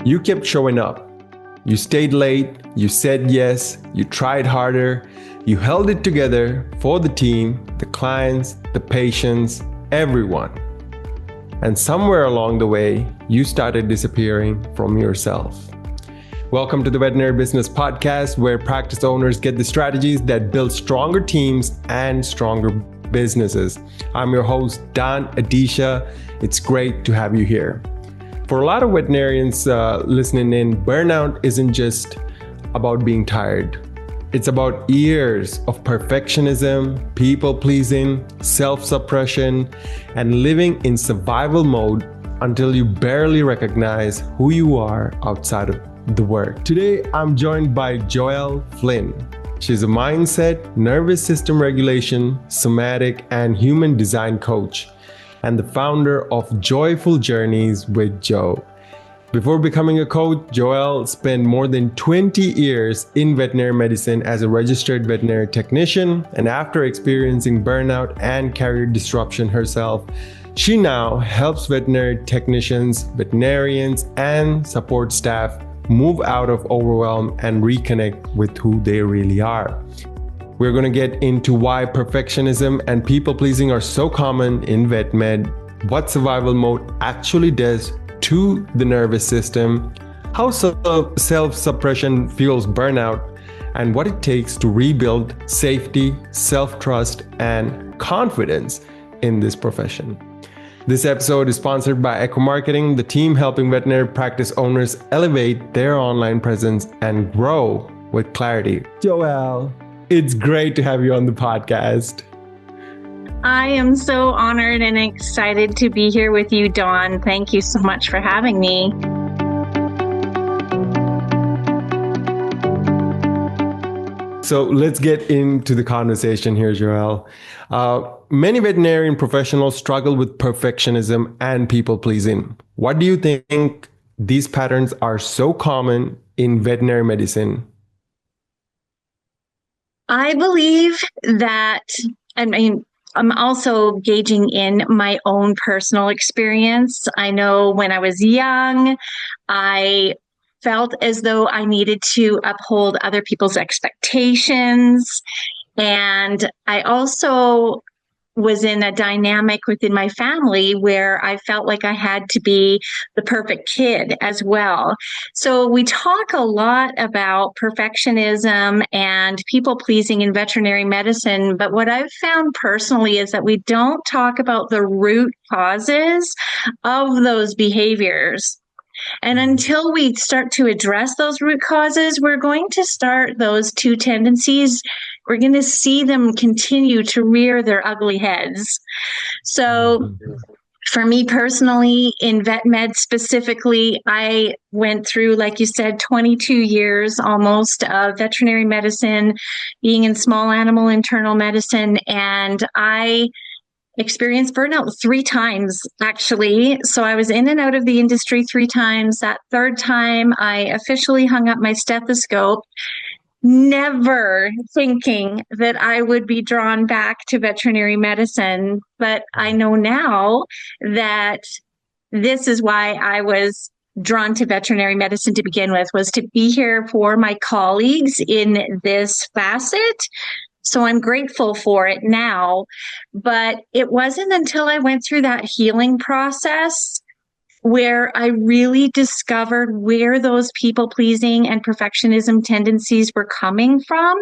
You kept showing up. You stayed late, you said yes, you tried harder, you held it together for the team, the clients, the patients, everyone. And somewhere along the way, you started disappearing from yourself. Welcome to the Veterinary Business Podcast, where practice owners get the strategies that build stronger teams and stronger businesses. I'm your host, Don Adeesha. It's great to have you here. For a lot of veterinarians listening in, burnout isn't just about being tired. It's about years of perfectionism, people-pleasing, self-suppression, and living in survival mode until you barely recognize who you are outside of the work. Today, I'm joined by Joelle Flynn. She's a mindset, nervous system regulation, somatic, and human design coach, and the founder of Joyful Journeys with Joe. Before becoming a coach, Joelle spent more than 20 years in veterinary medicine as a registered veterinary technician, and after experiencing burnout and career disruption herself, she now helps veterinary technicians, veterinarians, and support staff move out of overwhelm and reconnect with who they really are. We're going to get into why perfectionism and people-pleasing are so common in vet med, what survival mode actually does to the nervous system, how self-suppression fuels burnout, and what it takes to rebuild safety, self-trust, and confidence in this profession. This episode is sponsored by Echo Marketing, the team helping veterinary practice owners elevate their online presence and grow with clarity. Joelle, it's great to have you on the podcast. I am so honored and excited to be here with you, Dawn. Thank you so much for having me. So let's get into the conversation here, Joelle. Many veterinarian professionals struggle with perfectionism and people-pleasing. What do you think these patterns are so common in veterinary medicine? I believe that, I'm also gauging in my own personal experience. I know when I was young, I felt as though I needed to uphold other people's expectations. And I also was in a dynamic within my family where I felt like I had to be the perfect kid as well. So we talk a lot about perfectionism and people pleasing in veterinary medicine, but what I've found personally is that we don't talk about the root causes of those behaviors. And until we start to address those root causes, we're going to start those two tendencies. We're going to see them continue to rear their ugly heads. So for me personally, in vet med specifically, I went through, like you said, 22 years almost of veterinary medicine, being in small animal internal medicine, and I experienced burnout 3 times, actually. So I was in and out of the industry 3 times. That third time, I officially hung up my stethoscope, never thinking that I would be drawn back to veterinary medicine. But I know now that this is why I was drawn to veterinary medicine to begin with, was to be here for my colleagues in this facet. So I'm grateful for it now, but it wasn't until I went through that healing process where I really discovered where those people-pleasing and perfectionism tendencies were coming from.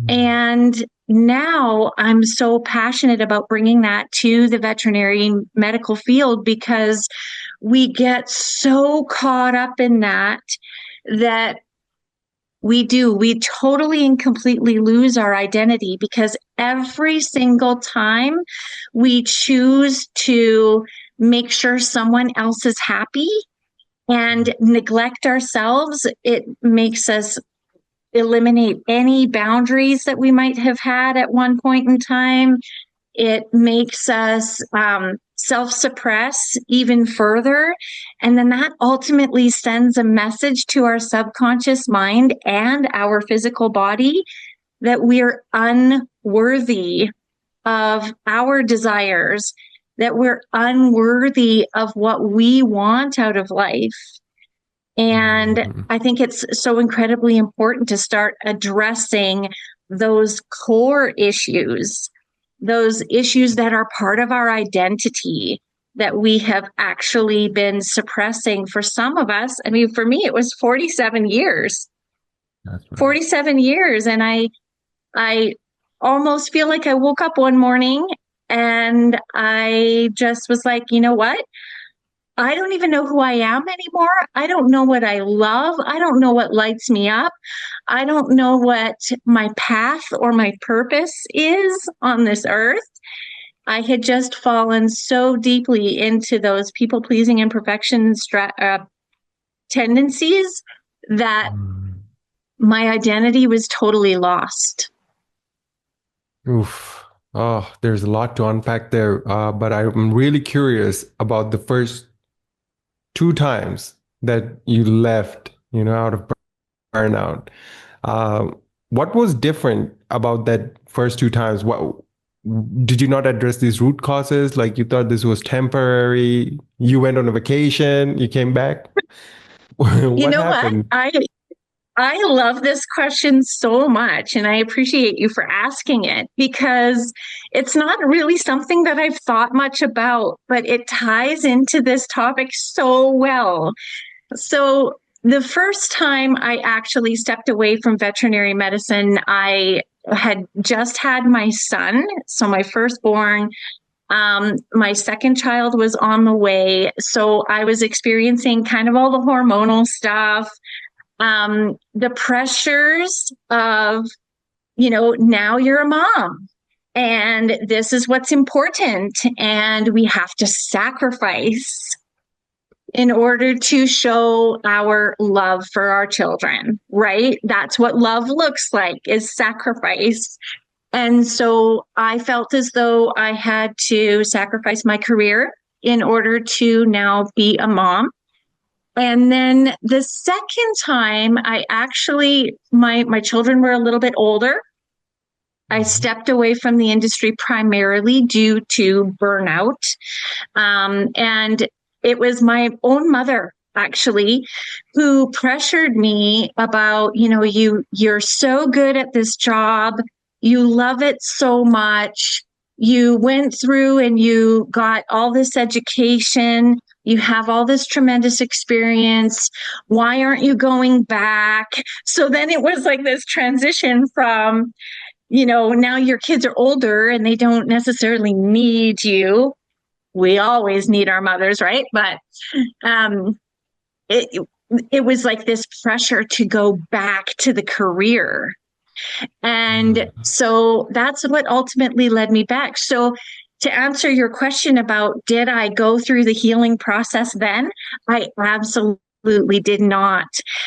And now I'm so passionate about bringing that to the veterinary medical field because we get so caught up in that we totally and completely lose our identity, because every single time we choose to make sure someone else is happy and neglect ourselves, it makes us eliminate any boundaries that we might have had at one point in time. It makes us self-suppress even further. And then that ultimately sends a message to our subconscious mind and our physical body that we're unworthy of our desires, that we're unworthy of what we want out of life. And Mhm. I think it's so incredibly important to start addressing those core issues, those issues that are part of our identity that we have actually been suppressing for some of us. I mean, for me, it was 47 years, That's right. 47 years. And I almost feel like I woke up one morning and I just was like, you know what? I don't even know who I am anymore. I don't know what I love. I don't know what lights me up. I don't know what my path or my purpose is on this earth. I had just fallen so deeply into those people pleasing and perfection tendencies that Mm. my identity was totally lost. Oof. Oh, there's a lot to unpack there. But I'm really curious about the first two times that you left, out of burnout. Um, what was different about that first two times? What did you not address these root causes? Like you thought this was temporary. You went on a vacation, you came back. You What know what? happened? I love this question so much, and I appreciate you for asking it because it's not really something that I've thought much about, but it ties into this topic so well. So, the first time I actually stepped away from veterinary medicine, I had just had my son, so my firstborn. My second child was on the way. So I was experiencing kind of all the hormonal stuff, the pressures of, now you're a mom and this is what's important. And we have to sacrifice in order to show our love for our children, right? That's what love looks like, is sacrifice. And so I felt as though I had to sacrifice my career in order to now be a mom. And then the second time I actually, my children were a little bit older. I stepped away from the industry primarily due to burnout. And it was my own mother actually who pressured me about, you're so good at this job. You love it so much. You went through and you got all this education. You have all this tremendous experience. Why aren't you going back? So then it was like this transition from, now your kids are older and they don't necessarily need you. We always need our mothers, right? But um, it it was like this pressure to go back to the career. And Mm. so that's what ultimately led me back. So to answer your question about did I go through the healing process then? I absolutely did not,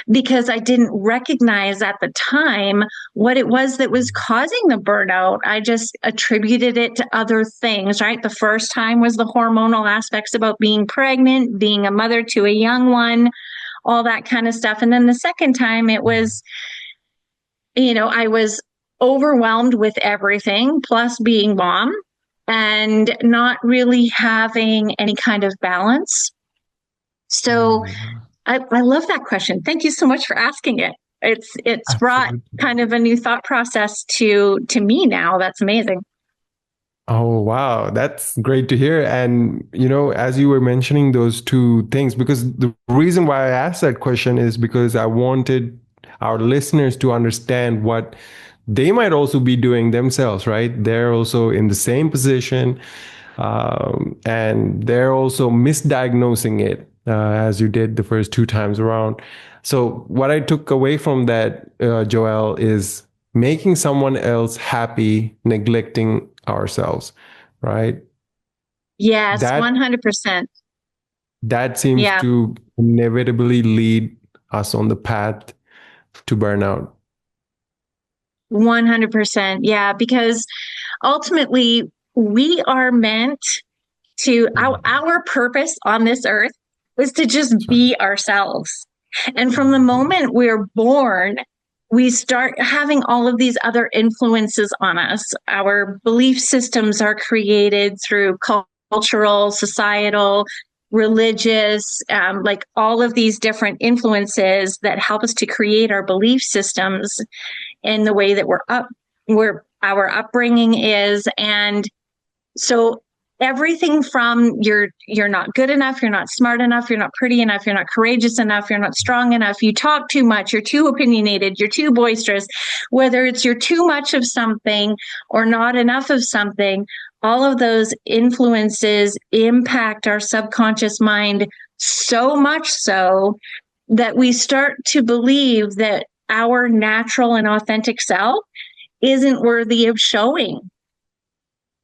because I didn't recognize at the time what it was that was causing the burnout. I just attributed it to other things, right? The first time was the hormonal aspects about being pregnant, being a mother to a young one, all that kind of stuff. And then the second time it was, I was overwhelmed with everything, plus being mom and not really having any kind of balance. So Mm. I love that question. Thank you so much for asking it. It's brought Absolutely. kind of a new thought process to me now. That's amazing. Oh, wow. That's great to hear. And, as you were mentioning those two things, because the reason why I asked that question is because I wanted our listeners to understand what they might also be doing themselves, right? They're also in the same position, and they're also misdiagnosing it, as you did the first two times around. So, what I took away from that, Joelle, is making someone else happy, neglecting ourselves, right? Yes, That 100%. that seems Yeah, to inevitably lead us on the path to burnout. 100%. Yeah, because ultimately we are meant to, our purpose on this earth is to just That's right. be ourselves. And from the Mhm. moment we're born, we start having all of these other influences on us. Our belief systems are created through cultural, societal, religious, like all of these different influences that help us to create our belief systems in the way that where our upbringing is. And so everything from you're not good enough, you're not smart enough, you're not pretty enough, you're not courageous enough, you're not strong enough, you talk too much, you're too opinionated, you're too boisterous, whether it's you're too much of something or not enough of something, all of those influences impact our subconscious mind so much so that we start to believe that our natural and authentic self isn't worthy of showing.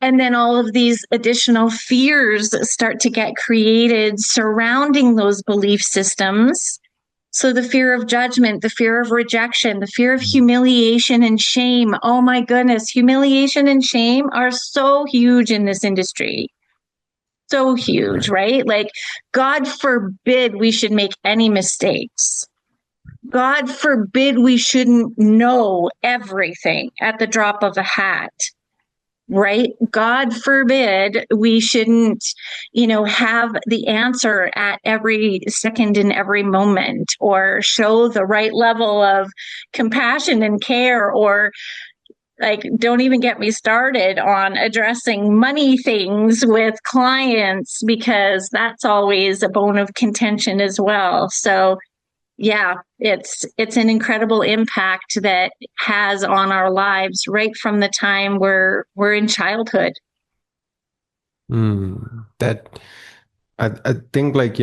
And then all of these additional fears start to get created surrounding those belief systems. So the fear of judgment, the fear of rejection, the fear of humiliation and shame. Oh my goodness, humiliation and shame are so huge in this industry. So huge, right? Like, God forbid we should make any mistakes. God forbid we shouldn't know everything at the drop of a hat. Right? God forbid we shouldn't, have the answer at every second in every moment, or show the right level of compassion and care, or like, don't even get me started on addressing money things with clients, because that's always a bone of contention as well. So yeah, it's an incredible impact that has on our lives right from the time we're in childhood. That I think, like,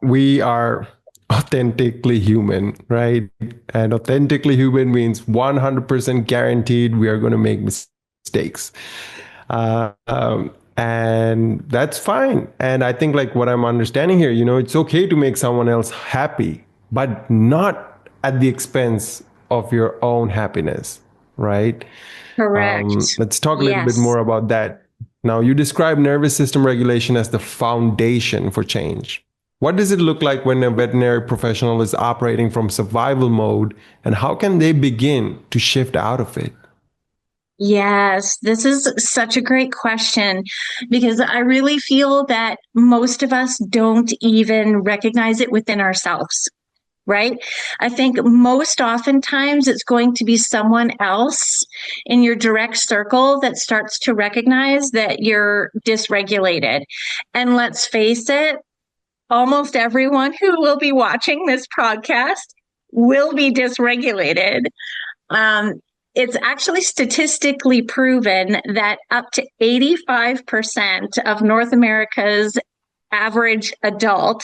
we are authentically human, right? And authentically human means 100% guaranteed we are going to make mistakes. And that's fine. And I think, like, what I'm understanding here, it's okay to make someone else happy, but not at the expense of your own happiness, right? Correct. Let's talk a little bit Yes. more about that. Now, you describe nervous system regulation as the foundation for change. What does it look like when a veterinary professional is operating from survival mode, and how can they begin to shift out of it? Yes, this is such a great question, because I really feel that most of us don't even recognize it within ourselves. Right? I think most oftentimes it's going to be someone else in your direct circle that starts to recognize that you're dysregulated. And let's face it, almost everyone who will be watching this podcast will be dysregulated. It's actually statistically proven that up to 85% of North America's average adult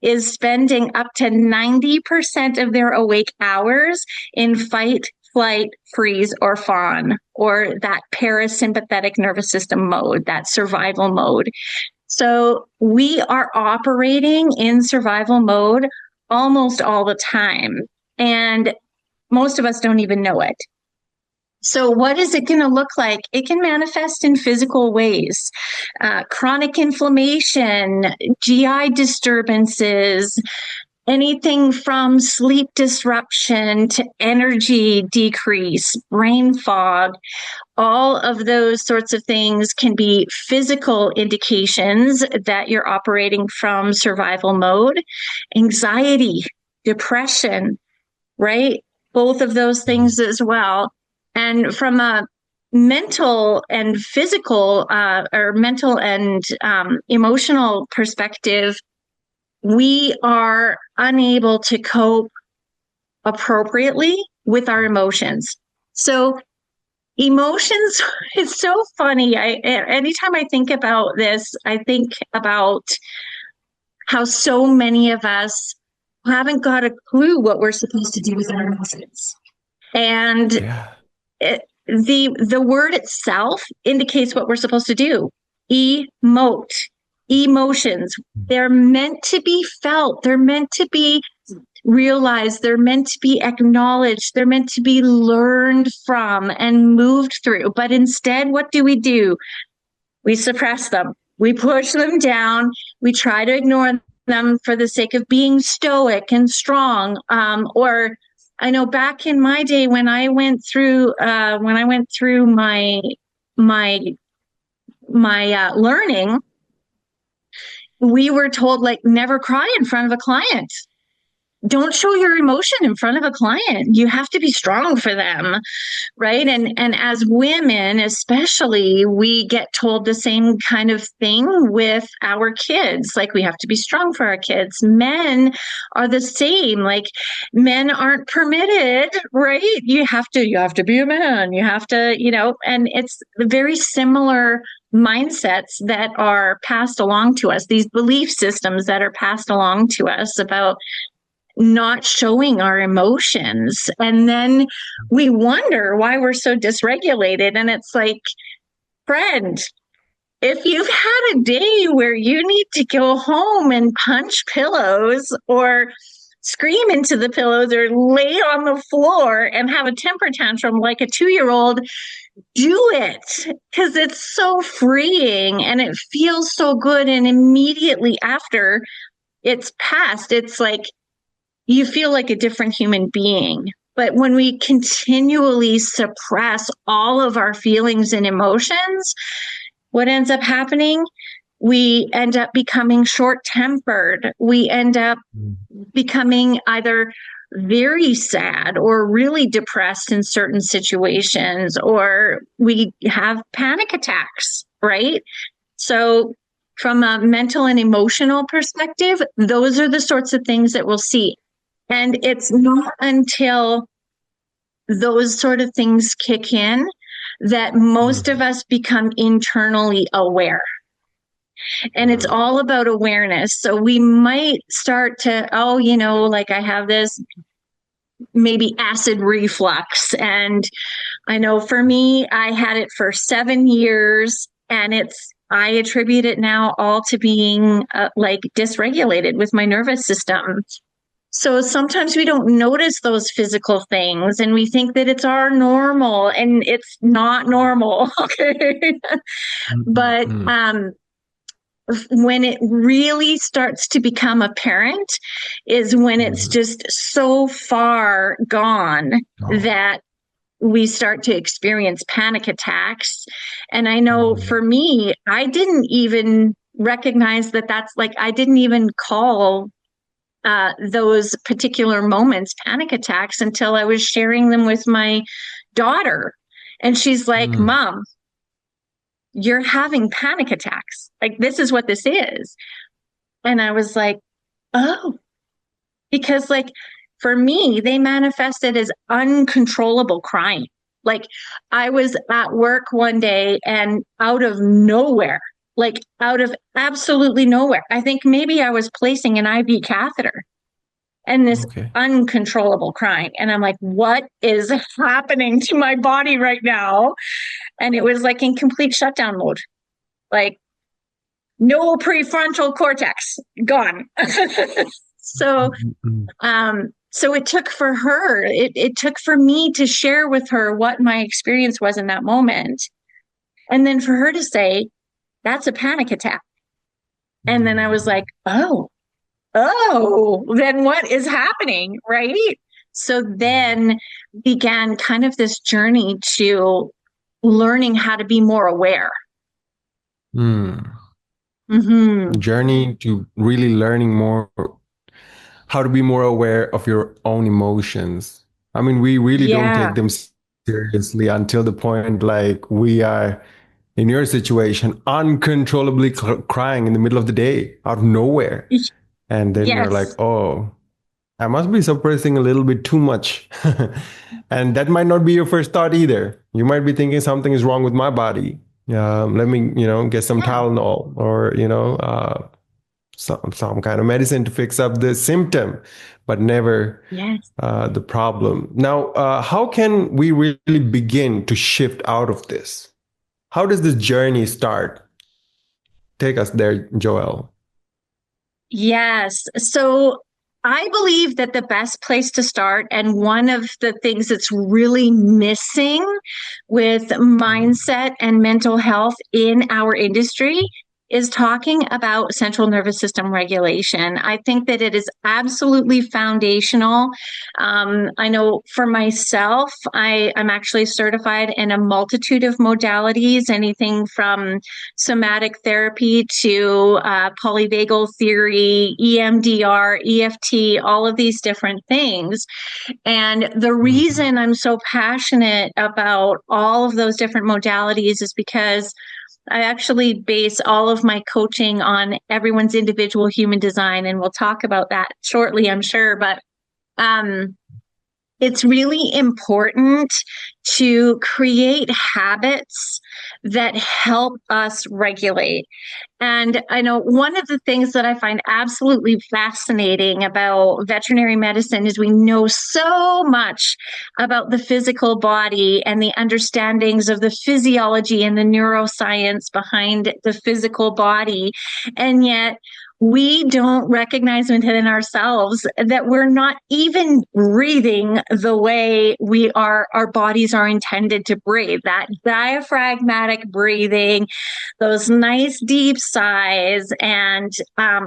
is spending up to 90% of their awake hours in fight, flight, freeze, or fawn, or that parasympathetic nervous system mode, that survival mode. So we are operating in survival mode almost all the time, and most of us don't even know it. So what is it going to look like? It can manifest in physical ways, chronic inflammation, GI disturbances, anything from sleep disruption to energy decrease, brain fog. All of those sorts of things can be physical indications that you're operating from survival mode. Anxiety, depression, right? Both of those things as well. And from a mental and physical or mental and emotional perspective, we are unable to cope appropriately with our emotions. So emotions is so funny. Anytime I think about this, I think about how so many of us haven't got a clue what we're supposed to do with our emotions. And the word itself indicates what we're supposed to do. Emote. Emotions. They're meant to be felt. They're meant to be realized. They're meant to be acknowledged. They're meant to be learned from and moved through. But instead, what do? We suppress them. We push them down. We try to ignore them for the sake of being stoic and strong. Or I know back in my day when I went through my learning, we were told, like, never cry in front of a client. Don't show your emotion in front of a client. You have to be strong for them, right? And as women, especially, we get told the same kind of thing with our kids. Like, we have to be strong for our kids. Men are the same. Like, men aren't permitted, right? You have to be a man. You have to, and it's very similar mindsets that are passed along to us, these belief systems that are passed along to us about not showing our emotions. And then we wonder why we're so dysregulated. And it's like, friend, if you've had a day where you need to go home and punch pillows or scream into the pillows or lay on the floor and have a temper tantrum like a 2-year-old, do it, because it's so freeing and it feels so good. And immediately after it's passed, it's like, you feel like a different human being. But when we continually suppress all of our feelings and emotions, what ends up happening? We end up becoming short-tempered. We end up becoming either very sad or really depressed in certain situations, or we have panic attacks, right? So from a mental and emotional perspective, those are the sorts of things that we'll see. And it's not until those sort of things kick in that most of us become internally aware. And it's all about awareness. So we might start to, like, I have this maybe acid reflux. And I know for me, I had it for 7 years, and I attribute it now all to being like dysregulated with my nervous system. So sometimes we don't notice those physical things and we think that it's our normal, and it's not normal. Okay. But when it really starts to become apparent is when it's just so far gone that we start to experience panic attacks. And I know for me, I didn't even recognize that that's like, I didn't even call those particular moments panic attacks until I was sharing them with my daughter. And she's like, Mom, you're having panic attacks. Like, this is what this is. And I was like, oh, because like for me, they manifested as uncontrollable crying. Like, I was at work one day and out of nowhere, like out of absolutely nowhere, I think maybe I was placing an IV catheter, and this uncontrollable crying. And I'm like, what is happening to my body right now? And it was like in complete shutdown mode, like no prefrontal cortex, gone. So it took for her, it took for me to share with her what my experience was in that moment. And then for her to say, that's a panic attack. And then I was like, oh, then what is happening? Right. So then began kind of this journey to learning how to be more aware. Journey to really learning more how to be more aware of your own emotions. I mean, we really don't take them seriously until the point like we are in your situation, uncontrollably crying in the middle of the day out of nowhere. And then you're like, oh, I must be suppressing a little bit too much. And that might not be your first thought either. You might be thinking something is wrong with my body. Let me, get some Tylenol or, some kind of medicine to fix up the symptom, but never the problem. Now, how can we really begin to shift out of this? How does this journey start? Take us there, Joelle. Yes. So I believe that the best place to start, and one of the things that's really missing with mindset and mental health in our industry, is talking about central nervous system regulation. I think that it is absolutely foundational. I know for myself, I'm actually certified in a multitude of modalities, anything from somatic therapy to polyvagal theory, EMDR, EFT, all of these different things. And the reason I'm so passionate about all of those different modalities is because I actually base all of my coaching on everyone's individual human design. And we'll talk about that shortly, I'm sure. But it's really important to create habits that help us regulate. And I know one of the things that I find absolutely fascinating about veterinary medicine is we know so much about the physical body and the understandings of the physiology and the neuroscience behind the physical body. And yet we don't recognize within ourselves that we're not even breathing the way our bodies are intended to breathe. That diaphragmatic breathing, those nice deep sighs, and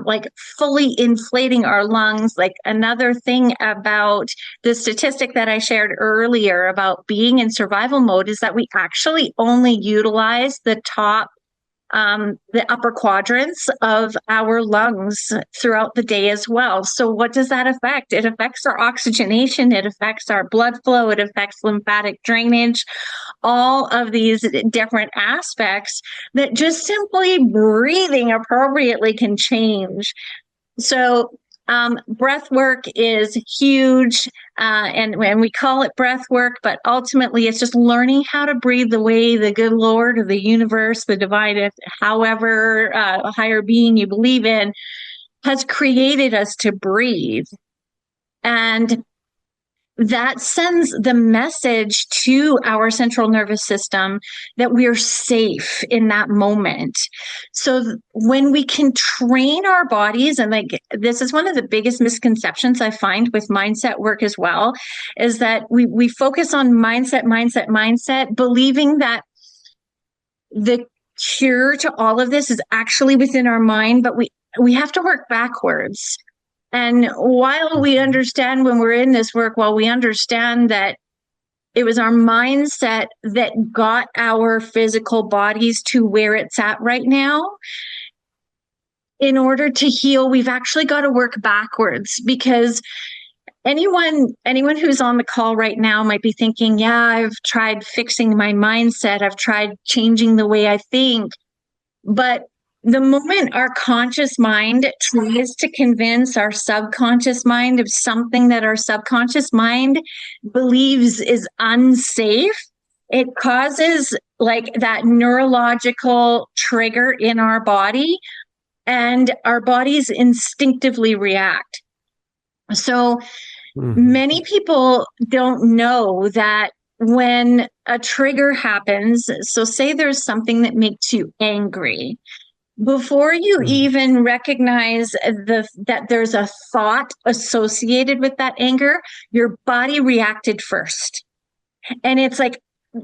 like fully inflating our lungs. Like another thing about the statistic that I shared earlier about being in survival mode is that we actually only utilize the upper quadrants of our lungs throughout the day as well. So what does that affect? It affects our oxygenation. It affects our blood flow. It affects lymphatic drainage, all of these different aspects that just simply breathing appropriately can change. So breath work is huge, and we call it breath work, but ultimately it's just learning how to breathe the way the good Lord or the universe, the divine, however a higher being you believe in, has created us to breathe. And that sends the message to our central nervous system that we're safe in that moment. So when we can train our bodies, and like this is one of the biggest misconceptions I find with mindset work as well, is that we focus on mindset, believing that the cure to all of this is actually within our mind, but we have to work backwards. And while we understand when we're in this work, while we understand that it was our mindset that got our physical bodies to where it's at right now, in order to heal, we've actually got to work backwards, because anyone who's on the call right now might be thinking, yeah, I've tried fixing my mindset. I've tried changing the way I think. But the moment our conscious mind tries to convince our subconscious mind of something that our subconscious mind believes is unsafe, it causes like that neurological trigger in our body, and our bodies instinctively react. So many people don't know that when a trigger happens, so say there's something that makes you angry, before you even recognize that there's a thought associated with that anger, your body reacted first. And it's like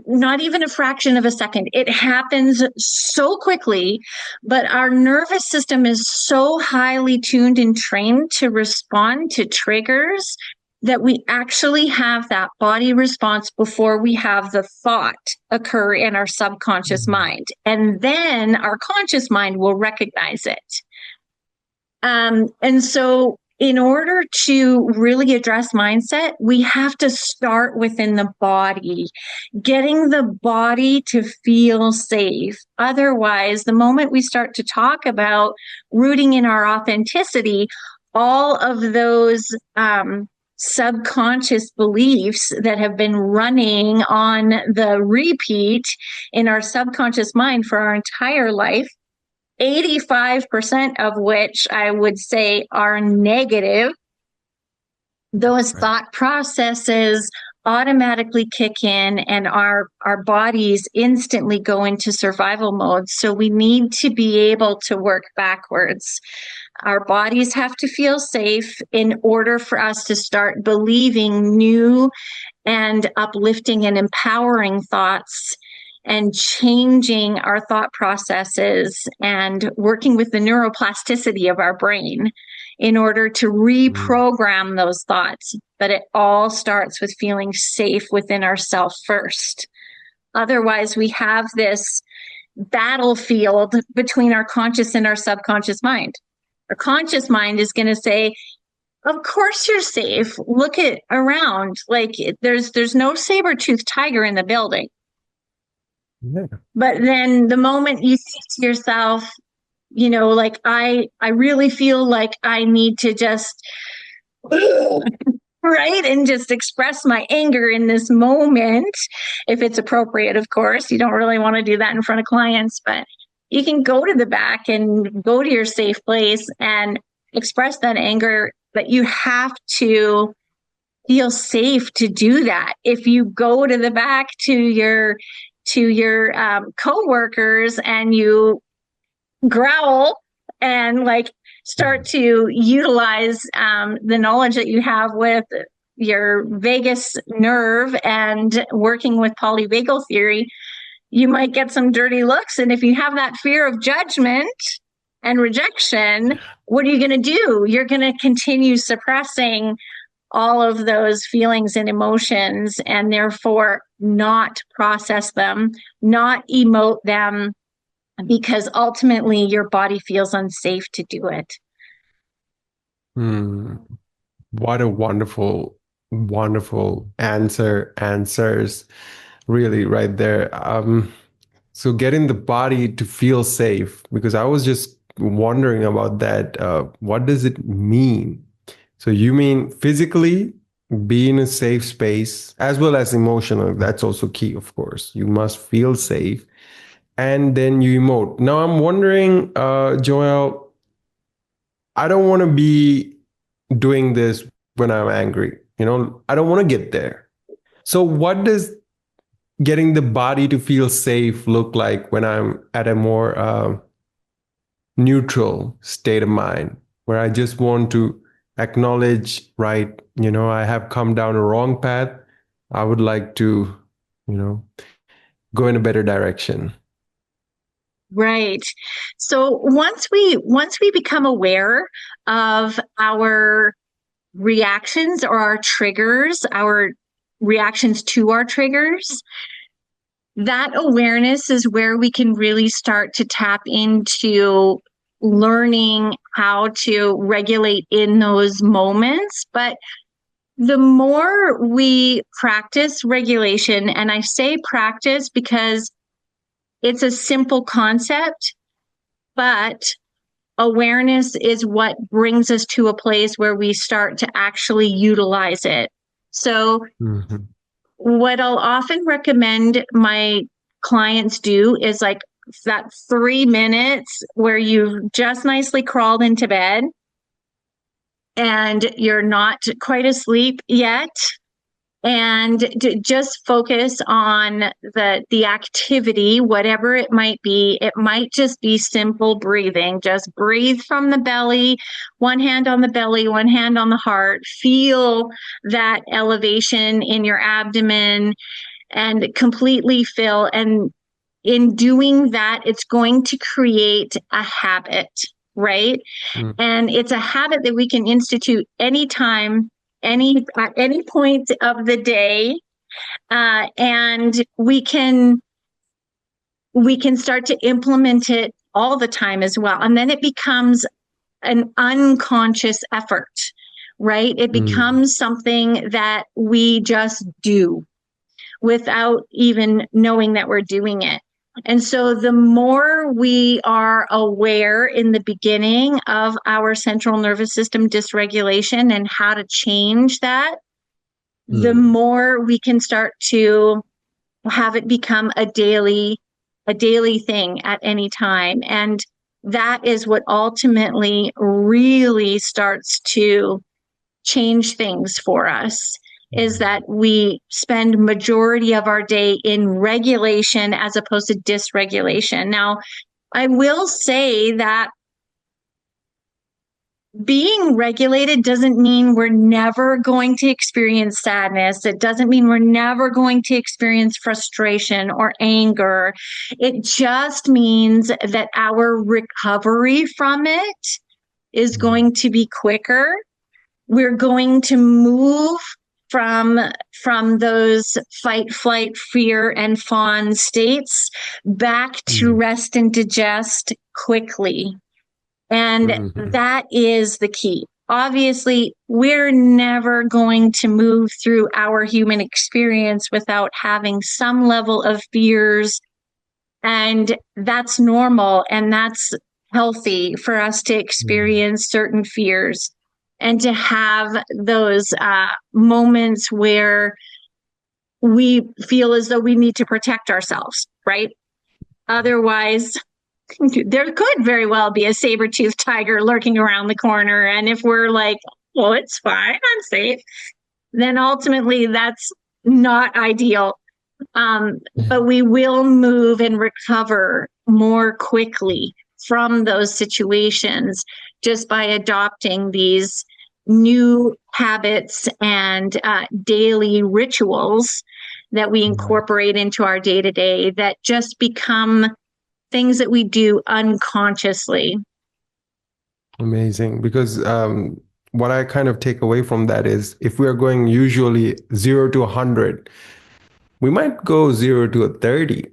not even a fraction of a second. It happens so quickly, but our nervous system is so highly tuned and trained to respond to triggers that we actually have that body response before we have the thought occur in our subconscious mind. And then our conscious mind will recognize it. And so in order to really address mindset, we have to start within the body, getting the body to feel safe. Otherwise, the moment we start to talk about rooting in our authenticity, all of those subconscious beliefs that have been running on the repeat in our subconscious mind for our entire life, 85% of which I would say are negative, those thought processes automatically kick in and our bodies instantly go into survival mode. So we need to be able to work backwards. Our bodies have to feel safe in order for us to start believing new and uplifting and empowering thoughts and changing our thought processes and working with the neuroplasticity of our brain in order to reprogram those thoughts. But it all starts with feeling safe within ourselves first. Otherwise, we have this battlefield between our conscious and our subconscious mind. Our conscious mind is going to say, of course you're safe. Look at around. Like there's no saber-toothed tiger in the building. Yeah. But then the moment you think to yourself, you know, like I really feel like I need to just right, and just express my anger in this moment, if it's appropriate, of course. You don't really want to do that in front of clients, but you can go to the back and go to your safe place and express that anger, but you have to feel safe to do that. If you go to the back to your coworkers and you growl and like start to utilize the knowledge that you have with your vagus nerve and working with polyvagal theory, you might get some dirty looks. And if you have that fear of judgment and rejection, what are you going to do? You're going to continue suppressing all of those feelings and emotions, and therefore not process them, not emote them, because ultimately your body feels unsafe to do it. What a wonderful, wonderful answers, really, right there. So getting the body to feel safe, because I was just wondering about that. What does it mean? So you mean physically be in a safe space as well as emotionally. That's also key, of course. You must feel safe. And then you emote. Now I'm wondering, Joelle, I don't want to be doing this when I'm angry. You know, I don't want to get there. So what does getting the body to feel safe look like when I'm at a more neutral state of mind, where I just want to acknowledge, right, you know, I have come down a wrong path. I would like to, you know, go in a better direction. Right. So once we become aware of our reactions or our triggers, our reactions to our triggers, that awareness is where we can really start to tap into learning how to regulate in those moments. But the more we practice regulation, and I say practice because it's a simple concept, but awareness is what brings us to a place where we start to actually utilize it. So what I'll often recommend my clients do is like that 3 minutes where you've just nicely crawled into bed and you're not quite asleep yet, and just focus on the activity, whatever it might be. It might just be simple breathing. Just breathe from the belly, one hand on the belly, one hand on the heart. Feel that elevation in your abdomen and completely fill. And in doing that, it's going to create a habit, right? And it's a habit that we can institute anytime, at any point of the day, and we can start to implement it all the time as well. And then it becomes an unconscious effort, right? It becomes something that we just do without even knowing that we're doing it. And so the more we are aware in the beginning of our central nervous system dysregulation and how to change that, the more we can start to have it become a daily thing at any time. And that is what ultimately really starts to change things for us, is that we spend majority of our day in regulation as opposed to dysregulation. Now, I will say that being regulated doesn't mean we're never going to experience sadness. It doesn't mean we're never going to experience frustration or anger. It just means that our recovery from it is going to be quicker. We're going to move from those fight, flight, fear, and fawn states back to rest and digest quickly. And that is the key. Obviously, we're never going to move through our human experience without having some level of fears. And that's normal and that's healthy for us to experience certain fears and to have those moments where we feel as though we need to protect ourselves, right? Otherwise, there could very well be a saber-toothed tiger lurking around the corner. And if we're like, well, it's fine, I'm safe, then ultimately that's not ideal. But we will move and recover more quickly from those situations just by adopting these new habits and daily rituals that we incorporate into our day-to-day that just become things that we do unconsciously. Amazing. Because what I kind of take away from that is if we are going usually 0 to 100, we might go 0 to 30,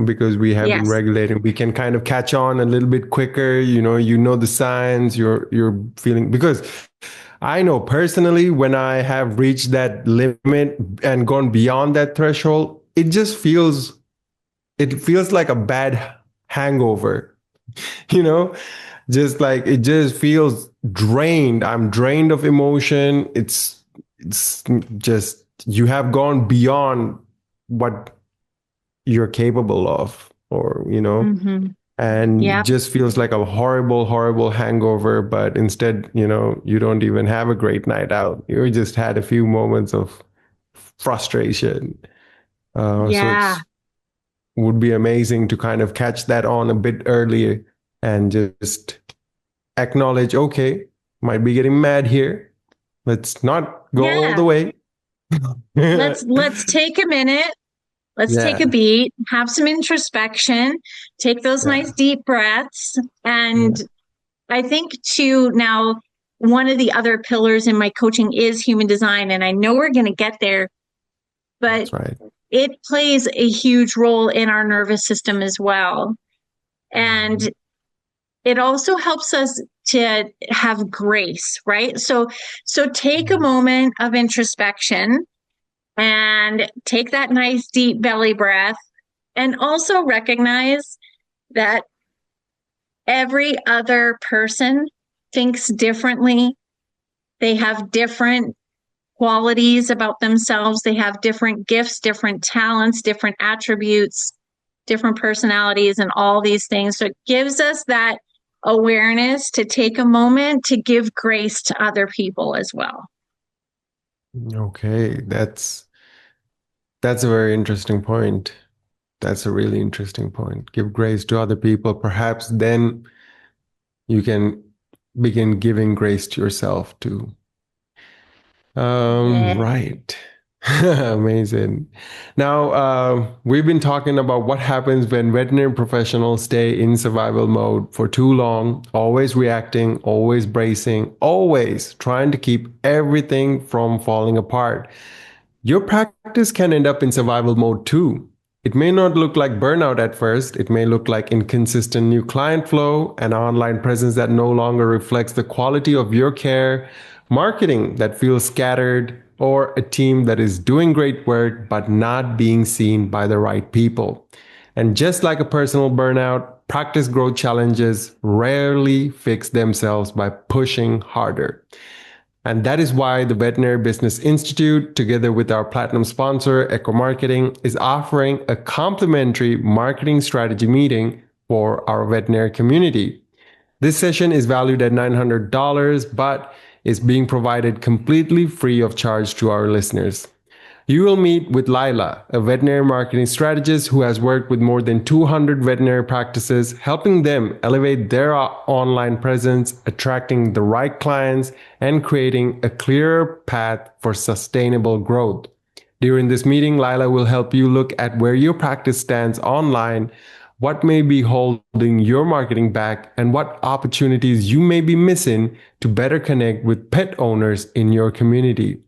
because we have been regulating. We can kind of catch on a little bit quicker, the signs, you're feeling, because I know personally when I have reached that limit and gone beyond that threshold, it feels like a bad hangover, just like it just feels drained. I'm drained of emotion. It's just, you have gone beyond what you're capable of, or, and it just feels like a horrible, horrible hangover. But instead, you don't even have a great night out. You just had a few moments of frustration. So it's would be amazing to kind of catch that on a bit earlier and just acknowledge, okay, might be getting mad here. Let's not go all the way. Let's take a minute. Let's take a beat, have some introspection, take those nice deep breaths. And I think too, now, one of the other pillars in my coaching is human design. And I know we're going to get there, but it plays a huge role in our nervous system as well. And it also helps us to have grace, right? So take a moment of introspection and take that nice deep belly breath, and also recognize that every other person thinks differently. They have different qualities about themselves. They have different gifts, different talents, different attributes, different personalities, and all these things. So it gives us that awareness to take a moment to give grace to other people as well. Okay, that's a very interesting point. That's a really interesting point. Give grace to other people. Perhaps then you can begin giving grace to yourself too. Right. Amazing. Now, we've been talking about what happens when veterinary professionals stay in survival mode for too long, always reacting, always bracing, always trying to keep everything from falling apart. Your practice can end up in survival mode too. It may not look like burnout at first. It may look like inconsistent new client flow, an online presence that no longer reflects the quality of your care, marketing that feels scattered, or a team that is doing great work but not being seen by the right people. And just like a personal burnout, practice growth challenges rarely fix themselves by pushing harder. And that is why the Veterinary Business Institute, together with our platinum sponsor, Echo Marketing, is offering a complimentary marketing strategy meeting for our veterinary community. This session is valued at $900, but is being provided completely free of charge to our listeners. You will meet with Lila, a veterinary marketing strategist who has worked with more than 200 veterinary practices, helping them elevate their online presence, attracting the right clients, and creating a clearer path for sustainable growth. During this meeting, Lila will help you look at where your practice stands online, what may be holding your marketing back, and what opportunities you may be missing to better connect with pet owners in your community.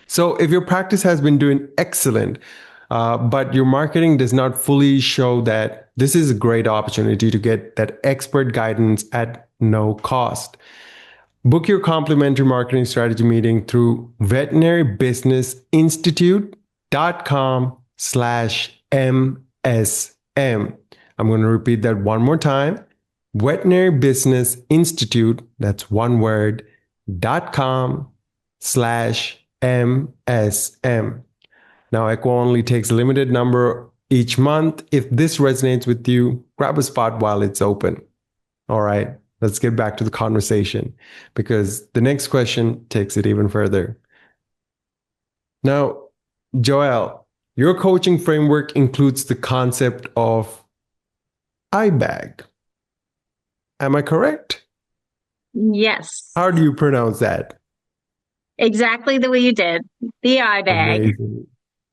So if your practice has been doing excellent, but your marketing does not fully show that, this is a great opportunity to get that expert guidance at no cost. Book your complimentary marketing strategy meeting through veterinarybusinessinstitute.com/MSM. I'm going to repeat that one more time. Veterinary Business Institute, that's one word, .com/MSM. Now, Echo only takes a limited number each month. If this resonates with you, grab a spot while it's open. All right, let's get back to the conversation because the next question takes it even further. Now, Joelle, your coaching framework includes the concept of IBAG. Am I correct? Yes. How do you pronounce that? Exactly the way you did. The IBAG. Amazing.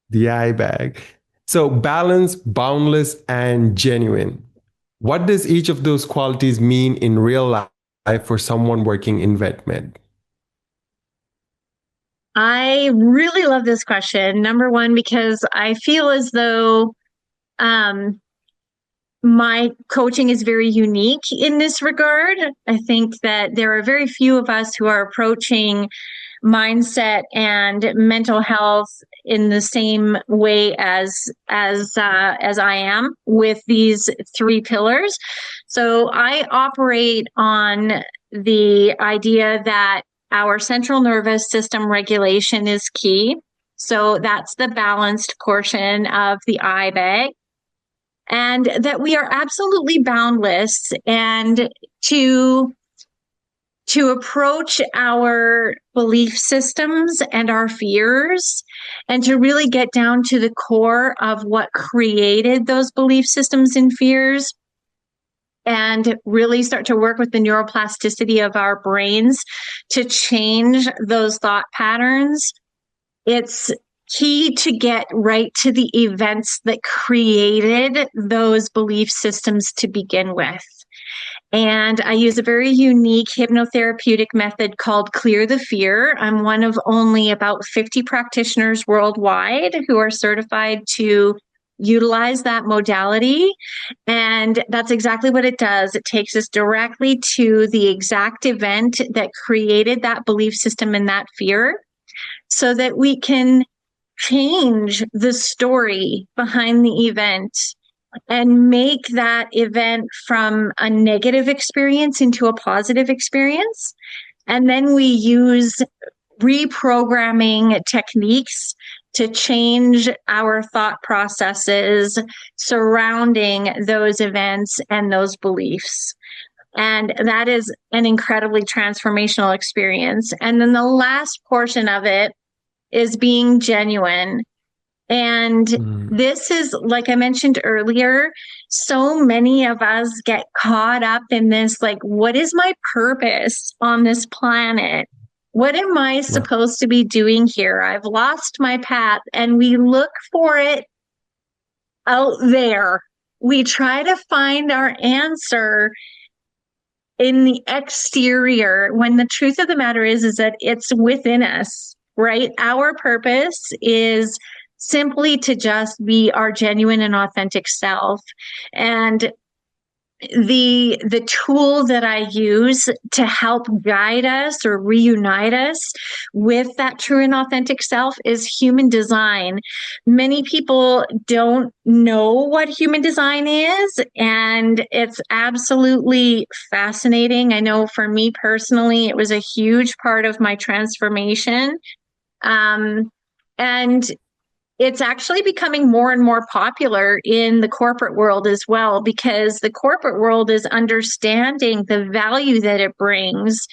The IBAG. So balance, boundless, and genuine. What does each of those qualities mean in real life for someone working in vet med? I really love this question. Number one, because I feel as though my coaching is very unique in this regard. I think that there are very few of us who are approaching mindset and mental health in the same way as I am with these three pillars. So I operate on the idea that our central nervous system regulation is key. So that's the balanced portion of the IBAG. And that we are absolutely boundless, and to approach our belief systems and our fears and to really get down to the core of what created those belief systems and fears and really start to work with the neuroplasticity of our brains to change those thought patterns. It's key to get right to the events that created those belief systems to begin with. And I use a very unique hypnotherapeutic method called Clear the Fear. I'm one of only about 50 practitioners worldwide who are certified to utilize that modality. And that's exactly what it does. It takes us directly to the exact event that created that belief system and that fear so that we can change the story behind the event and make that event from a negative experience into a positive experience. And then we use reprogramming techniques to change our thought processes surrounding those events and those beliefs. And that is an incredibly transformational experience. And then the last portion of it is being genuine. And this is, like I mentioned earlier, so many of us get caught up in this, like, what is my purpose on this planet? What am I supposed to be doing here? I've lost my path. And we look for it out there. We try to find our answer in the exterior when the truth of the matter is that it's within us, right? Our purpose is simply to just be our genuine and authentic self. And the tool that I use to help guide us or reunite us with that true and authentic self is human design. Many people don't know what human design is, and it's absolutely fascinating. I know for me personally, it was a huge part of my transformation. And it's actually becoming more and more popular in the corporate world as well, because the corporate world is understanding the value that it brings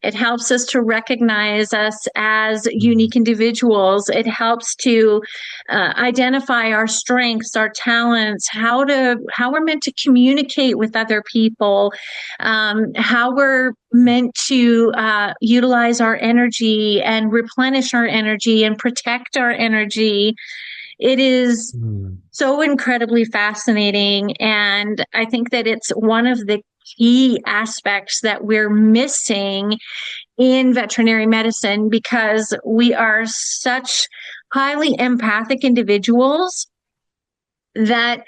It helps us to recognize us as unique individuals. It helps to identify our strengths, our talents, how we're meant to communicate with other people, how we're meant to utilize our energy and replenish our energy and protect our energy. It is so incredibly fascinating. And I think that it's one of the key aspects that we're missing in veterinary medicine, because we are such highly empathic individuals that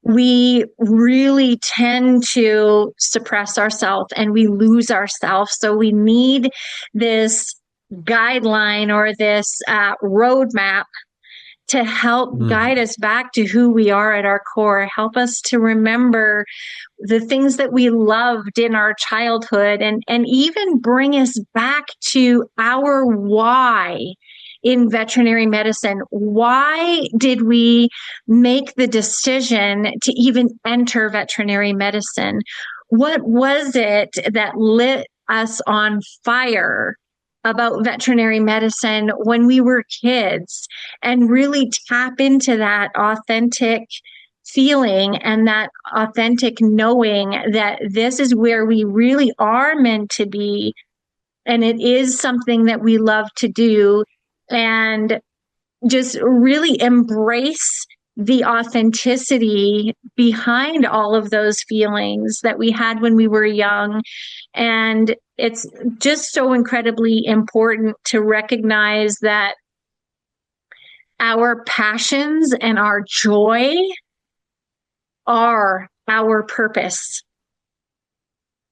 we really tend to suppress ourselves and we lose ourselves. So we need this guideline or this roadmap to help guide us back to who we are at our core, help us to remember the things that we loved in our childhood, and even bring us back to our why in veterinary medicine. Why did we make the decision to even enter veterinary medicine? What was it that lit us on fire about veterinary medicine when we were kids, and really tap into that authentic feeling and that authentic knowing that this is where we really are meant to be, and it is something that we love to do, and just really embrace the authenticity behind all of those feelings that we had when we were young. And it's just so incredibly important to recognize that our passions and our joy are our purpose.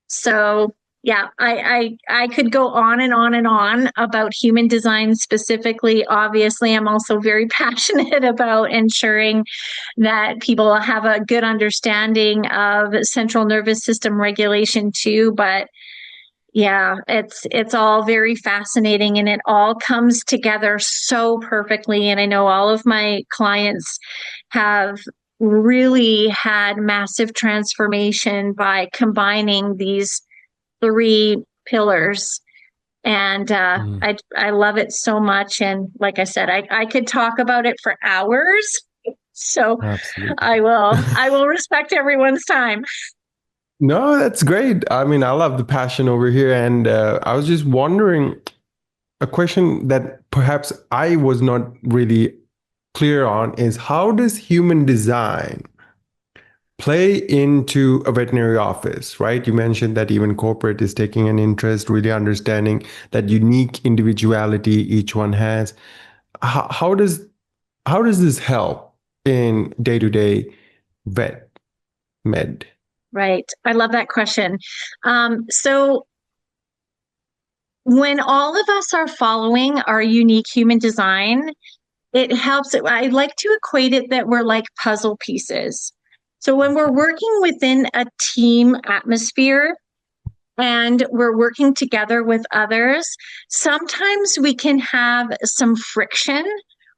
So yeah, I could go on and on and on about human design specifically. Obviously, I'm also very passionate about ensuring that people have a good understanding of central nervous system regulation too. But yeah, it's all very fascinating, and it all comes together so perfectly. And I know all of my clients have really had massive transformation by combining these 3 pillars. And I love it so much. And like I said, I could talk about it for hours. So Absolutely. I will respect everyone's time. No, that's great. I mean, I love the passion over here. And I was just wondering, a question that perhaps I was not really clear on is, how does human design play into a veterinary office, right? You mentioned that even corporate is taking an interest, really understanding that unique individuality each one has. How does this help in day-to-day vet med? Right. I love that question. So when all of us are following our unique human design, it helps. I like to equate it that we're like puzzle pieces. So when we're working within a team atmosphere and we're working together with others, sometimes we can have some friction,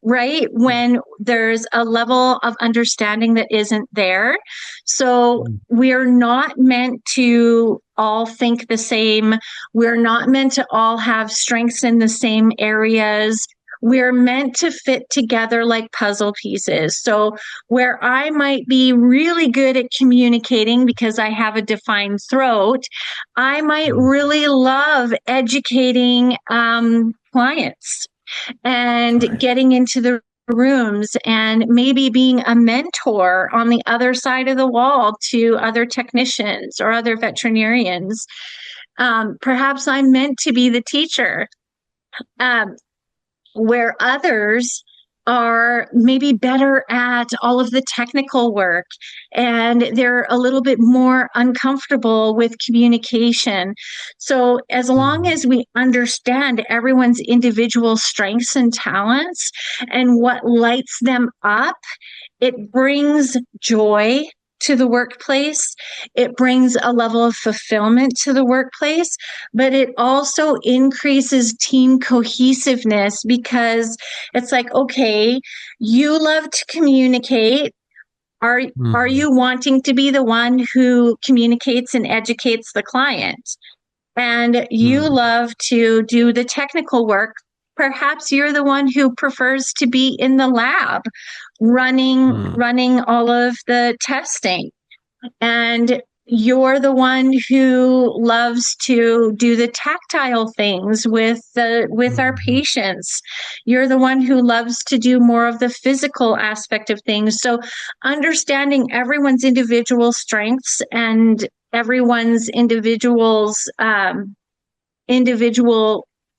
right? When there's a level of understanding that isn't there. So we're not meant to all think the same. We're not meant to all have strengths in the same areas. We're meant to fit together like puzzle pieces. So where I might be really good at communicating because I have a defined throat, I might really love educating clients and getting into the rooms and maybe being a mentor on the other side of the wall to other technicians or other veterinarians. Perhaps I'm meant to be the teacher. Where others are maybe better at all of the technical work and they're a little bit more uncomfortable with communication. So as long as we understand everyone's individual strengths and talents and what lights them up, it brings joy to the workplace. It brings a level of fulfillment to the workplace, but it also increases team cohesiveness, because it's like, okay, you love to communicate. Are you wanting to be the one who communicates and educates the client? and you love to do the technical work. Perhaps you're the one who prefers to be in the lab running all of the testing. And you're the one who loves to do the tactile things with our patients. You're the one who loves to do more of the physical aspect of things. So understanding everyone's individual strengths and everyone's individual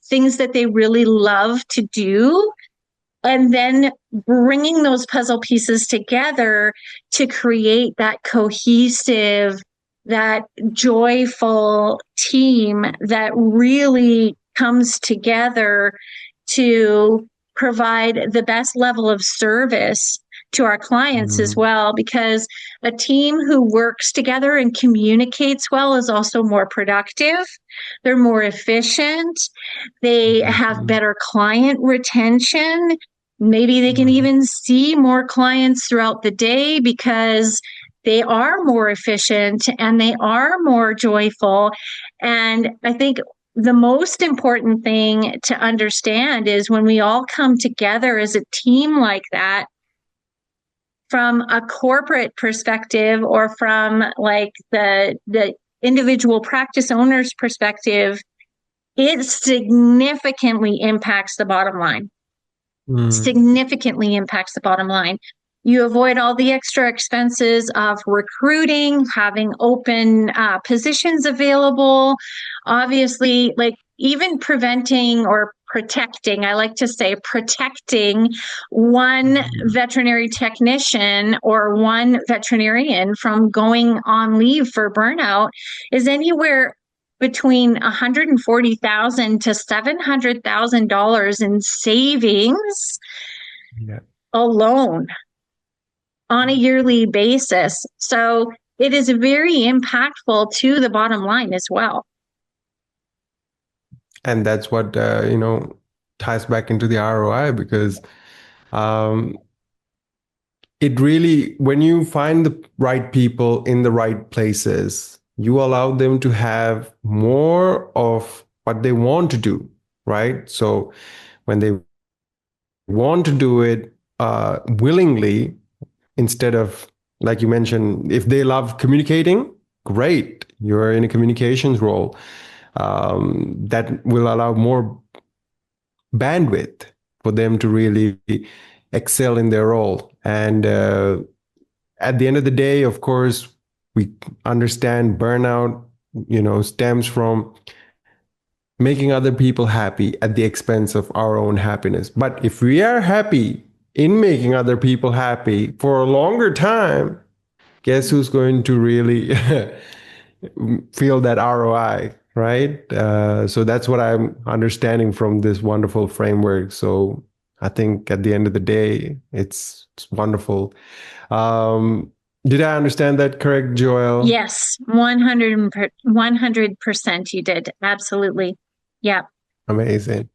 things that they really love to do, and then bringing those puzzle pieces together to create that cohesive, that joyful team that really comes together to provide the best level of service to our clients as well, because a team who works together and communicates well is also more productive. They're more efficient. They have better client retention. Maybe they can even see more clients throughout the day because they are more efficient and they are more joyful. And I think the most important thing to understand is when we all come together as a team like that, from a corporate perspective or from like the individual practice owner's perspective, it significantly impacts the bottom line. Significantly impacts the bottom line. You avoid all the extra expenses of recruiting, having open positions available. Obviously, like even preventing or protecting, I like to say protecting one veterinary technician or one veterinarian from going on leave for burnout is anywhere between $140,000 to $700,000 in savings alone on a yearly basis. So it is very impactful to the bottom line as well. And that's what, ties back into the ROI, because it really, when you find the right people in the right places, you allow them to have more of what they want to do, right? So when they want to do it willingly, instead of, like you mentioned, if they love communicating, great, you're in a communications role. That will allow more bandwidth for them to really excel in their role. And at the end of the day, of course, we understand burnout, stems from making other people happy at the expense of our own happiness. But if we are happy in making other people happy for a longer time, guess who's going to really feel that ROI, right? So that's what I'm understanding from this wonderful framework. So I think at the end of the day, it's wonderful. Did I understand that correct, Joelle? Yes, 100% you did. Absolutely. Yeah. Amazing.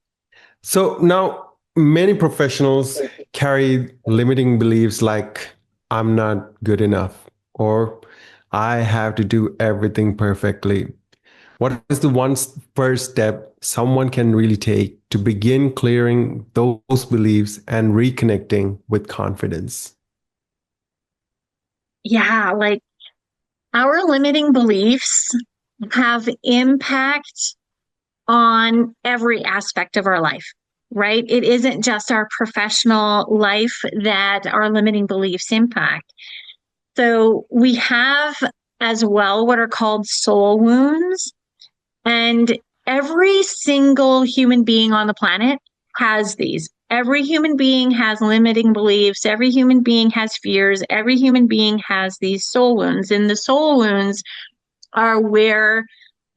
So now many professionals carry limiting beliefs like I'm not good enough or I have to do everything perfectly. What is the first step someone can really take to begin clearing those beliefs and reconnecting with confidence? Yeah, like our limiting beliefs have impact on every aspect of our life, right? It isn't just our professional life that our limiting beliefs impact. So we have as well what are called soul wounds. And every single human being on the planet has these. Every human being has limiting beliefs. Every human being has fears. Every human being has these soul wounds. And the soul wounds are where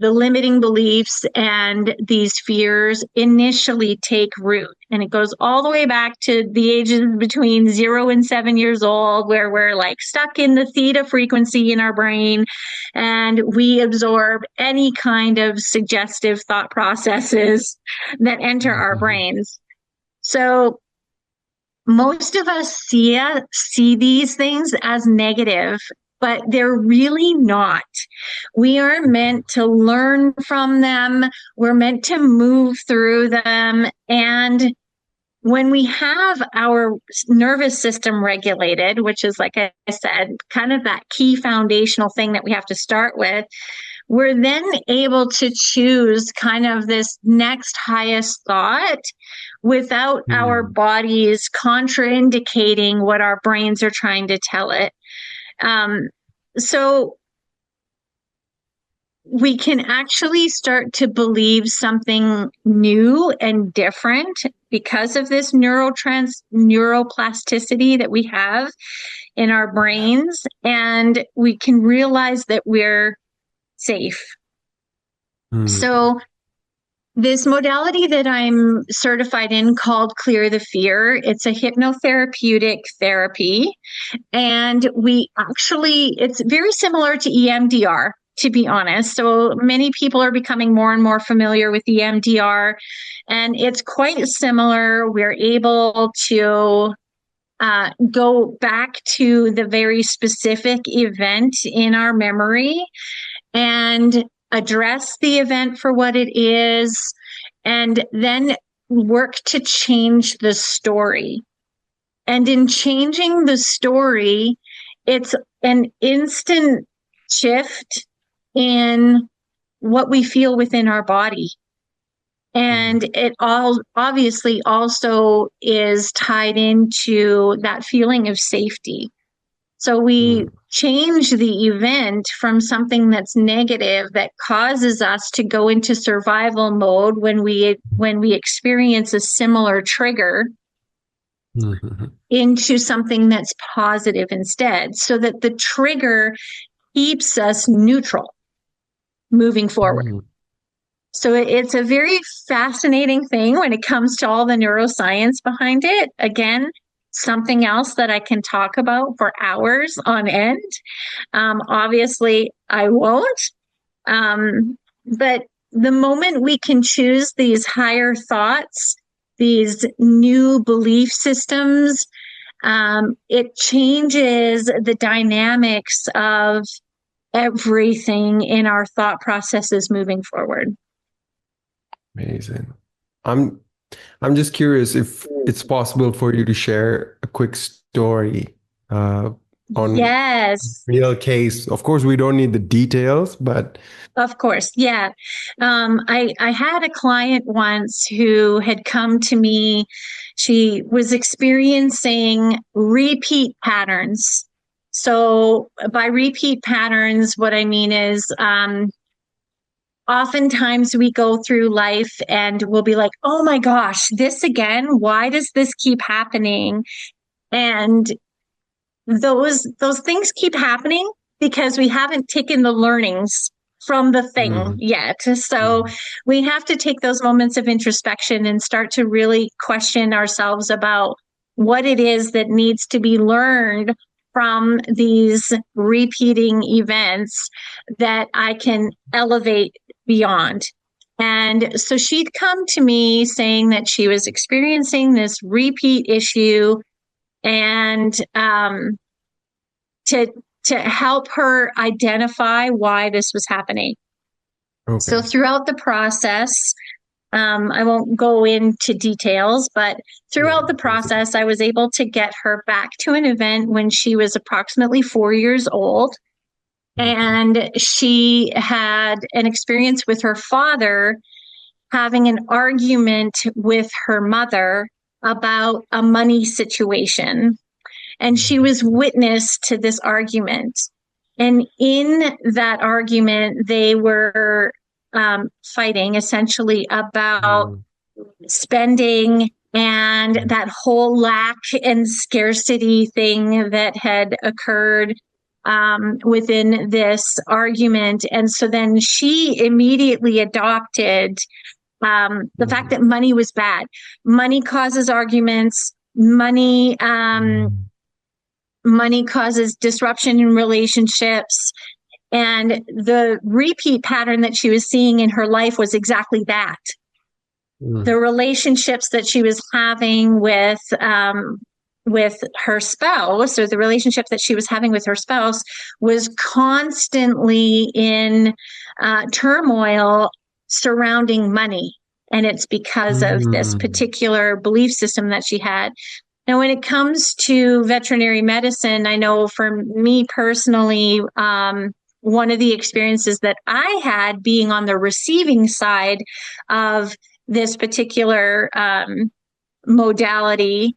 the limiting beliefs and these fears initially take root. And it goes all the way back to the ages between 0 and 7 years old, where we're like stuck in the theta frequency in our brain and we absorb any kind of suggestive thought processes that enter our brains. So most of us see these things as negative, but they're really not. We are meant to learn from them. We're meant to move through them. And when we have our nervous system regulated, which is, like I said, kind of that key foundational thing that we have to start with, we're then able to choose kind of this next highest thought without our bodies contraindicating what our brains are trying to tell it. So we can actually start to believe something new and different because of this neuroplasticity that we have in our brains. And we can realize that we're safe. So this modality that I'm certified in called Clear the Fear, it's a hypnotherapeutic therapy. And it's very similar to EMDR, to be honest. So many people are becoming more and more familiar with EMDR, and it's quite similar. We're able to go back to the very specific event in our memory and address the event for what it is, and then work to change the story. And in changing the story, it's an instant shift in what we feel within our body. And it all obviously also is tied into that feeling of safety. So we change the event from something that's negative that causes us to go into survival mode when we experience a similar trigger into something that's positive instead, so that the trigger keeps us neutral moving forward. So it's a very fascinating thing when it comes to all the neuroscience behind it. Again, something else that I can talk about for hours on end. Obviously, I won't. But the moment we can choose these higher thoughts, these new belief systems, it changes the dynamics of everything in our thought processes moving forward. Amazing. I'm just curious if it's possible for you to share a quick story on real case. Of course, we don't need the details, but of course, yeah. I had a client once who had come to me. She was experiencing repeat patterns. So by repeat patterns, what I mean is oftentimes we go through life and we'll be like, oh my gosh, this again? Why does this keep happening? And those things keep happening because we haven't taken the learnings from the thing yet. So we have to take those moments of introspection and start to really question ourselves about what it is that needs to be learned from these repeating events that I can elevate beyond. And so she'd come to me saying that she was experiencing this repeat issue, and to help her identify why this was happening. Okay. So throughout the process, I won't go into details, but throughout the process, I was able to get her back to an event when she was approximately 4 years old. And she had an experience with her father having an argument with her mother about a money situation. And she was witness to this argument. And in that argument, they were fighting essentially about spending and that whole lack and scarcity thing that had occurred within this argument. And so then she immediately adopted the fact that money was bad. Money causes arguments. Money causes disruption in relationships. And the repeat pattern that she was seeing in her life was exactly that. The relationships that she was having with her spouse, or the relationship that she was having with her spouse, was constantly in turmoil surrounding money. And it's because of this particular belief system that she had. Now, when it comes to veterinary medicine, I know for me personally, one of the experiences that I had being on the receiving side of this particular modality,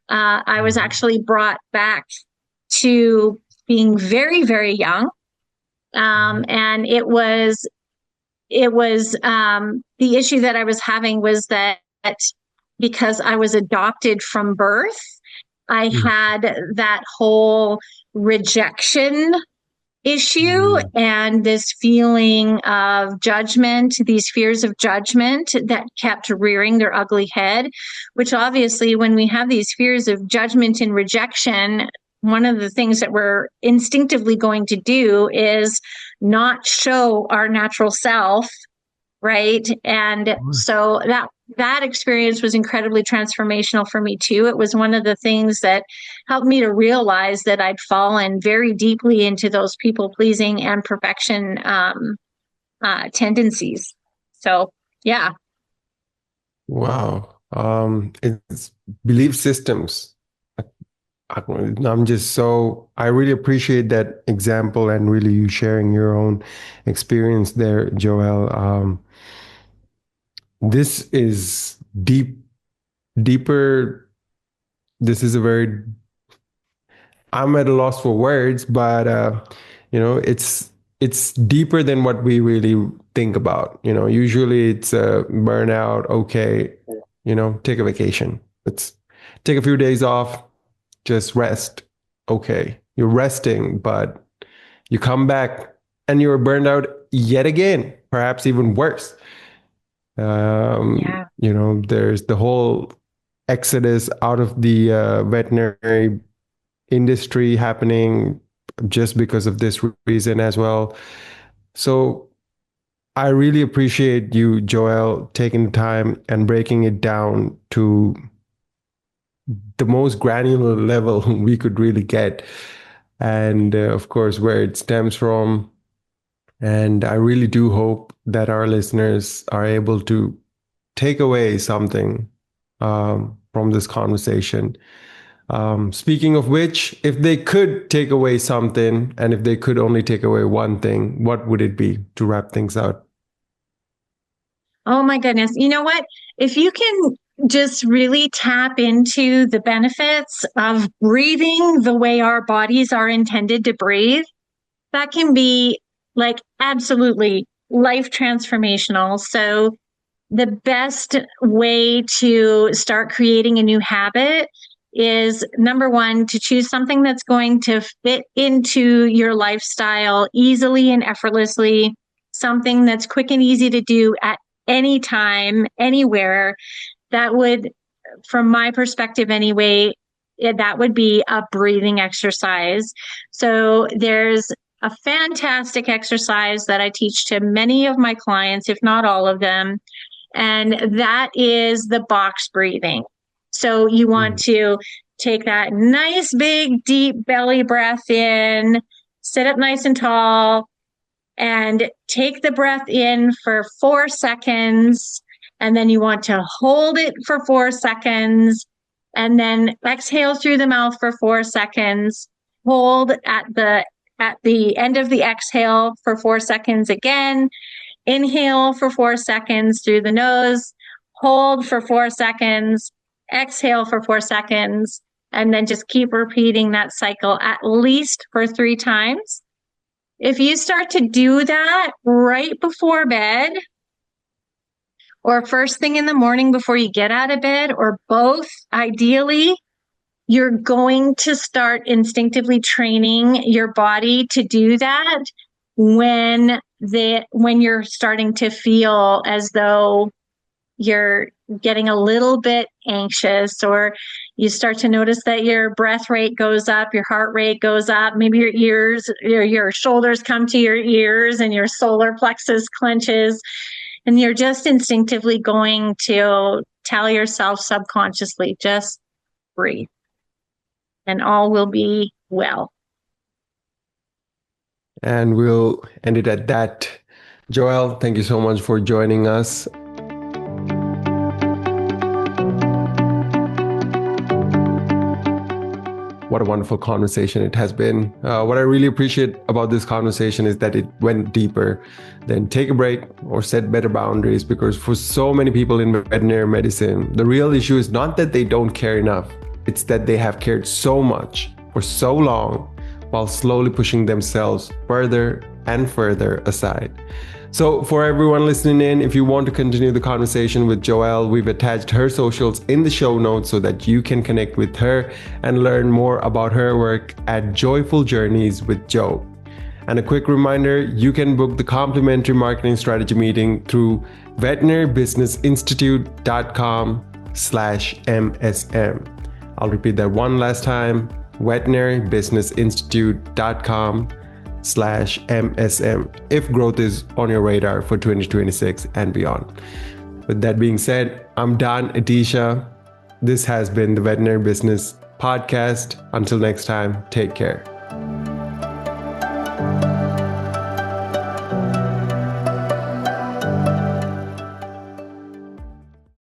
I was actually brought back to being very, very young. And it was the issue that I was having was that because I was adopted from birth, I had that whole rejection issue and this feeling of judgment, these fears of judgment that kept rearing their ugly head, which obviously when we have these fears of judgment and rejection, one of the things that we're instinctively going to do is not show our natural self, right? And so that experience was incredibly transformational for me too. It was one of the things that helped me to realize that I'd fallen very deeply into those people pleasing and perfection tendencies. So, yeah. Wow. It's belief systems. I really appreciate that example and really you sharing your own experience there, Joelle. This is deeper. This is I'm at a loss for words, but it's deeper than what we really think about. Usually it's burnout. Okay, take a vacation. Let's take a few days off, just rest. Okay, you're resting, but you come back and you're burned out yet again, perhaps even worse. There's the whole exodus out of the veterinary industry happening just because of this reason as well. So I really appreciate you, Joelle, taking the time and breaking it down to the most granular level we could really get. And of course, where it stems from. And I really do hope that our listeners are able to take away something from this conversation. Speaking of which, if they could take away something, and if they could only take away one thing, what would it be to wrap things out? Oh my goodness. You know what? If you can just really tap into the benefits of breathing the way our bodies are intended to breathe, that can be like absolutely life transformational. So the best way to start creating a new habit is, number one, to choose something that's going to fit into your lifestyle easily and effortlessly, something that's quick and easy to do at any time, anywhere. That would, from my perspective anyway, that would be a breathing exercise. So there's a fantastic exercise that I teach to many of my clients, if not all of them, and that is the box breathing. So you want to take that nice, big, deep belly breath in, sit up nice and tall, and take the breath in for 4 seconds. And then you want to hold it for 4 seconds, and then exhale through the mouth for 4 seconds. Hold at the end of the exhale for 4 seconds again. Inhale for 4 seconds through the nose. Hold for 4 seconds. Exhale for 4 seconds. And then just keep repeating that cycle at least for 3 times. If you start to do that right before bed, or first thing in the morning before you get out of bed, or both, ideally, you're going to start instinctively training your body to do that when you're starting to feel as though you're getting a little bit anxious, or you start to notice that your breath rate goes up, your heart rate goes up, maybe your shoulders come to your ears and your solar plexus clenches. And you're just instinctively going to tell yourself subconsciously, just breathe. and all will be well. And we'll end it at that. Joelle, thank you so much for joining us. What a wonderful conversation it has been. What I really appreciate about this conversation is that it went deeper than take a break or set better boundaries, because for so many people in veterinary medicine, the real issue is not that they don't care enough. It's that they have cared so much for so long while slowly pushing themselves further and further aside. So for everyone listening in, if you want to continue the conversation with Joelle, we've attached her socials in the show notes so that you can connect with her and learn more about her work at Joyful Journeys with Jo. And a quick reminder, you can book the complimentary marketing strategy meeting through veterinarybusinessinstitute.com/MSM. I'll repeat that one last time, veterinarybusinessinstitute.com/MSM if growth is on your radar for 2026 and beyond. With that being said, I'm Don Adeesha. This has been the Veterinary Business Podcast. Until next time, take care.